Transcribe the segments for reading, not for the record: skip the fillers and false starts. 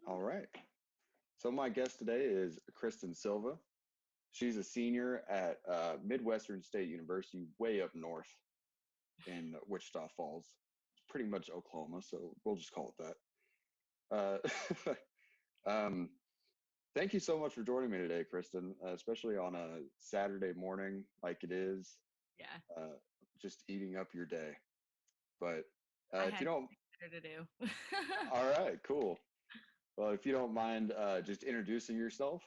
All right. So my guest today is Kristin Silva. She's a senior at Midwestern State University, way up north in Wichita Falls. It's pretty much Oklahoma, so we'll just call it that. Um, Thank you so much for joining me today, Kristin, especially on a Saturday morning like it is, Yeah, uh, just eating up your day. But I if had you don't, better to do. all right, cool. Well, if you don't mind just introducing yourself.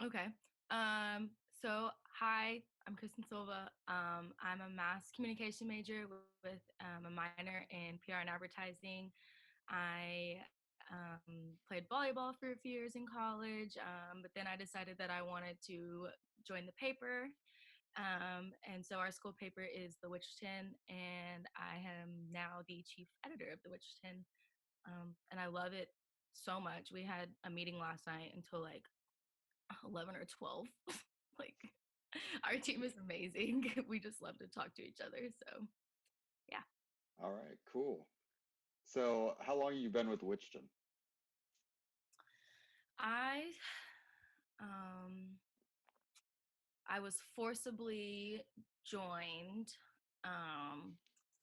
Okay. Um, so hi, I'm Kristin Silva. I'm a mass communication major with a minor in PR and advertising. I played volleyball for a few years in college, but then I decided that I wanted to join the paper. And so our school paper is the Wichita, and I am now the chief editor of the Wichita. And I love it so much. We had a meeting last night until like 11 or 12. Like, our team is amazing. We just love to talk to each other. So, yeah. All right, cool. So, how long have you been with Wichton? I um I was forcibly joined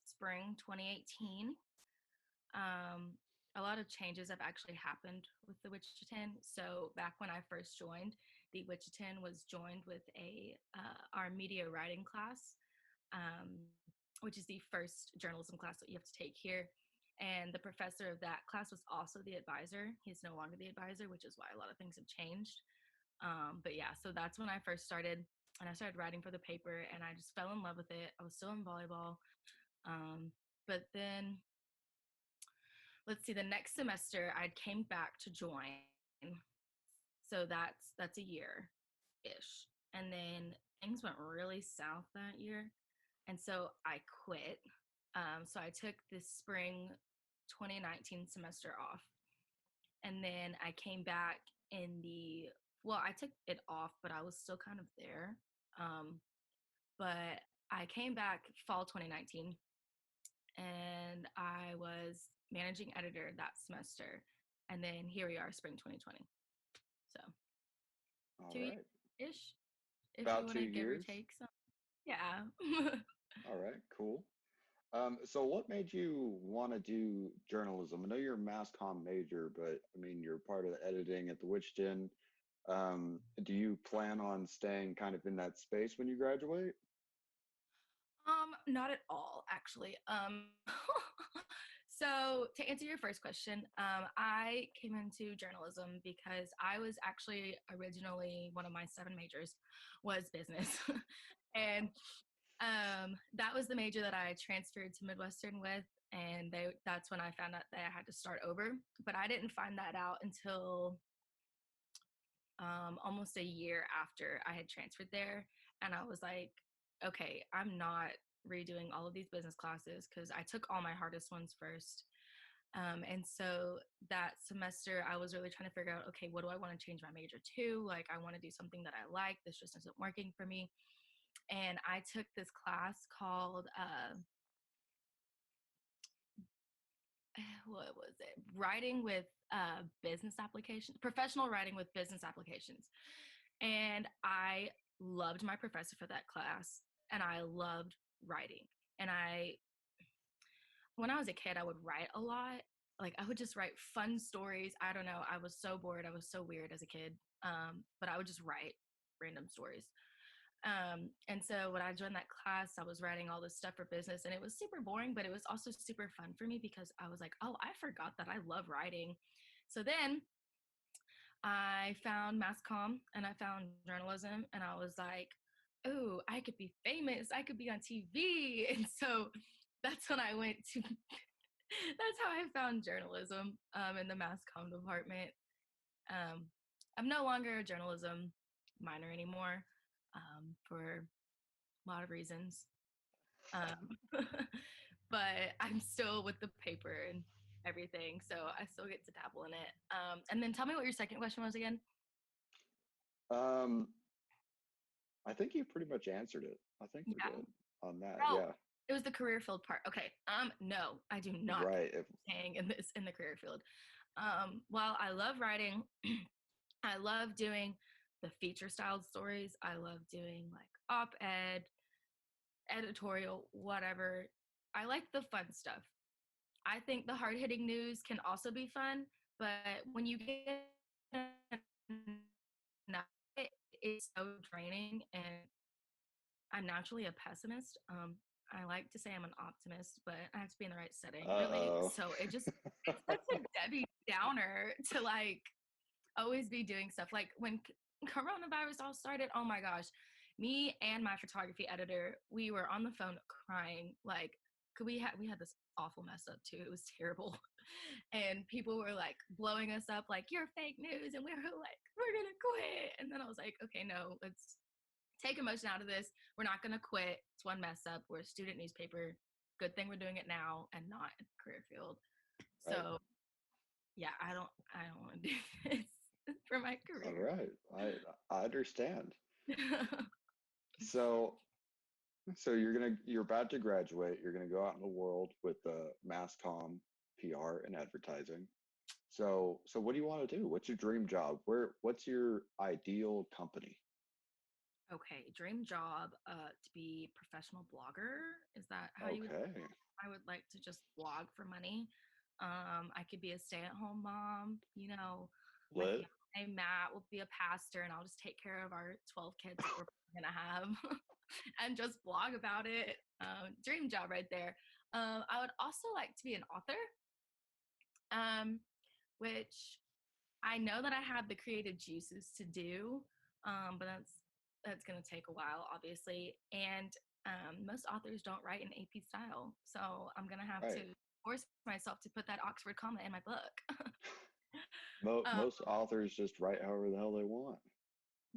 spring 2018. Um a lot of changes have actually happened with the Wichita. So back when I first joined, the Wichita was joined with a our media writing class, which is the first journalism class that you have to take here. And the professor of that class was also the advisor. He's no longer the advisor, which is why a lot of things have changed. But yeah, so that's when I first started, and I started writing for the paper, and I just fell in love with it. I was still in volleyball, but then let's see, the next semester I came back to join, so that's a year ish, and then things went really south that year, and so I quit. So I took this spring 2019 semester off, and then I came back in the well, I took it off, but I was still kind of there. Um, but I came back fall 2019, and I was managing editor that semester, and then here we are, spring 2020. So All 2 years right, ish, if you about want two to give or years. take some. Yeah. All right, cool. So what made you want to do journalism? I know you're a mass comm major, but I mean, you're part of the editing at the Wichton. Do you plan on staying kind of in that space when you graduate? Not at all, actually. So to answer your first question, I came into journalism because I was actually originally one of my seven majors was business, and that was the major that I transferred to Midwestern with, and that's when I found out that I had to start over. But I didn't find that out until almost a year after I had transferred there. And I was like, okay, I'm not redoing all of these business classes because I took all my hardest ones first. And so that semester, I was really trying to figure out, okay, what do I want to change my major to? Like, I want to do something that I like. This just isn't working for me. And I took this class called what was it? Writing with business applications, professional writing with business applications. And I loved my professor for that class, and I loved writing. And when I was a kid, I would write a lot. Like, I would just write fun stories. I don't know. I was so bored. I was so weird as a kid. But I would just write random stories. And so when I joined that class, I was writing all this stuff for business, and it was super boring, but it was also super fun for me because I was like, oh, I forgot that I love writing. So then I found mass comm and I found journalism, and I was like, oh, I could be famous. I could be on TV. And so that's when I went to, that's how I found journalism in the mass comm department. Um, I'm no longer a journalism minor anymore for a lot of reasons. Um, but I'm still with the paper and everything. So I still get to dabble in it. And then tell me what your second question was again. Um, I think you pretty much answered it. I think we're Yeah. good on that. Oh, Yeah, it was the career field part. Okay. No, I do not right. If, staying in the career field. While I love writing, I love doing the feature styled stories. I love doing like op-ed, editorial, whatever. I like the fun stuff. I think the hard hitting news can also be fun, but when you get enough, it's so draining. And I'm naturally a pessimist. I like to say I'm an optimist, but I have to be in the right setting, really. Uh-oh. So it's such a Debbie Downer to like always be doing stuff. Like when coronavirus all started, oh my gosh, me and my photography editor, we were on the phone crying. Like, we had this awful mess up too. It was terrible. And people were like blowing us up like you're fake news, and we were like, we're gonna quit. And then I was like, okay, no, let's take emotion out of this. We're not gonna quit. It's one mess up. We're a student newspaper. Good thing we're doing it now and not in the career field. Right. So yeah, I don't want to do this for my All career. right. I understand. So you're about to graduate. You're gonna go out in the world with mass comm, PR, and advertising. So what do you want to do? What's your dream job? What's your ideal company? Okay, dream job to be professional blogger. Is that how you would Okay. I would like to just blog for money. I could be a stay-at-home mom, you know, my Lit. fiance Matt will be a pastor and I'll just take care of our 12 kids that we're gonna have and just blog about it. Dream job right there. I would also like to be an author, um, which I know that I have the creative juices to do, but that's gonna take a while, obviously. And most authors don't write in AP style, so I'm gonna have to Right. force myself to put that Oxford comma in my book. um, Most authors just write however the hell they want.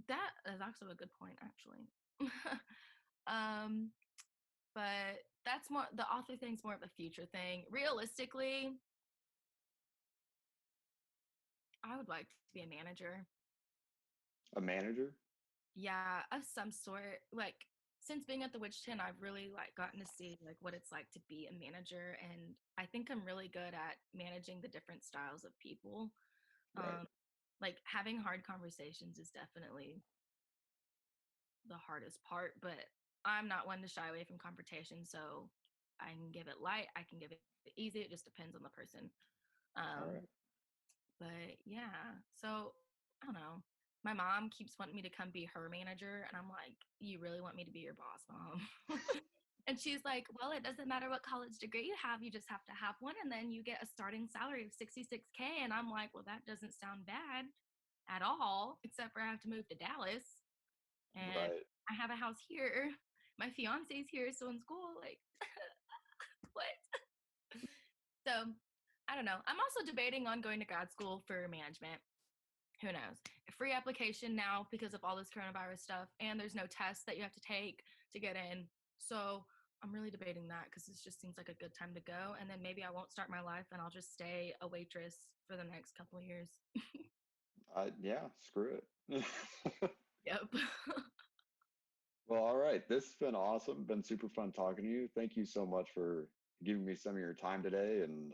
that is also a good point, actually. um, but that's more the author thing's more of a future thing. Realistically, I would like to be a manager. A manager? Yeah, of some sort. Like since being at the Witch Tin, I've really like gotten to see like what it's like to be a manager, and I think I'm really good at managing the different styles of people. Right. Um, like having hard conversations is definitely the hardest part, but I'm not one to shy away from confrontation, so I can give it light, I can give it easy. It just depends on the person. All Um, right. But yeah, so I don't know. My mom keeps wanting me to come be her manager, and I'm like, you really want me to be your boss, mom? And she's like, well, it doesn't matter what college degree you have, you just have to have one, and then you get a starting salary of 66K. And I'm like, well, that doesn't sound bad at all, except for I have to move to Dallas, and Right. I have a house here. My fiance's here, so in school, like, what? So I don't know. I'm also debating on going to grad school for management. Who knows? A free application now because of all this coronavirus stuff, and there's no tests that you have to take to get in. So I'm really debating that because it just seems like a good time to go. And then maybe I won't start my life and I'll just stay a waitress for the next couple of years. Yeah, screw it. Yep. Well, all right. This has been awesome. Been super fun talking to you. Thank you so much for giving me some of your time today, and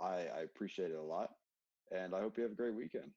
I appreciate it a lot. And I hope you have a great weekend.